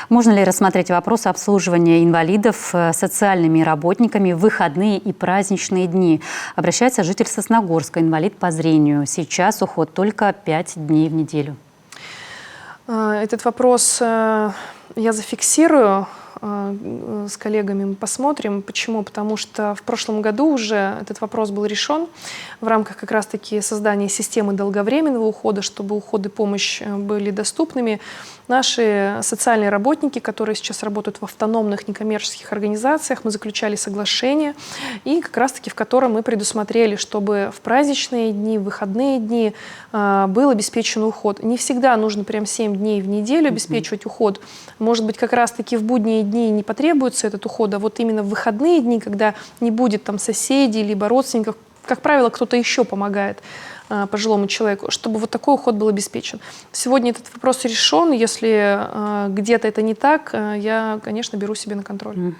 Можно ли рассмотреть вопрос обслуживания инвалидов социальными работниками в выходные и праздничные дни? Обращается житель Сосногорска, инвалид по зрению. Сейчас уход только 5 дней в неделю. Этот вопрос я зафиксирую с коллегами, мы посмотрим. Почему? Потому что в прошлом году уже этот вопрос был решен в рамках как раз-таки создания системы долговременного ухода, чтобы уход и помощь были доступными. Наши социальные работники, которые сейчас работают в автономных некоммерческих организациях, мы заключали соглашение, и как раз-таки в котором мы предусмотрели, чтобы в праздничные дни, в выходные дни был обеспечен уход. Не всегда нужно прям 7 дней в неделю обеспечивать уход. Может быть, как раз-таки в будние дни не потребуется этот уход, а вот именно в выходные дни, когда не будет там соседей, либо родственников, как правило, кто-то еще помогает пожилому человеку, чтобы вот такой уход был обеспечен. Сегодня этот вопрос решен. Если где-то это не так, я, конечно, беру себе на контроль.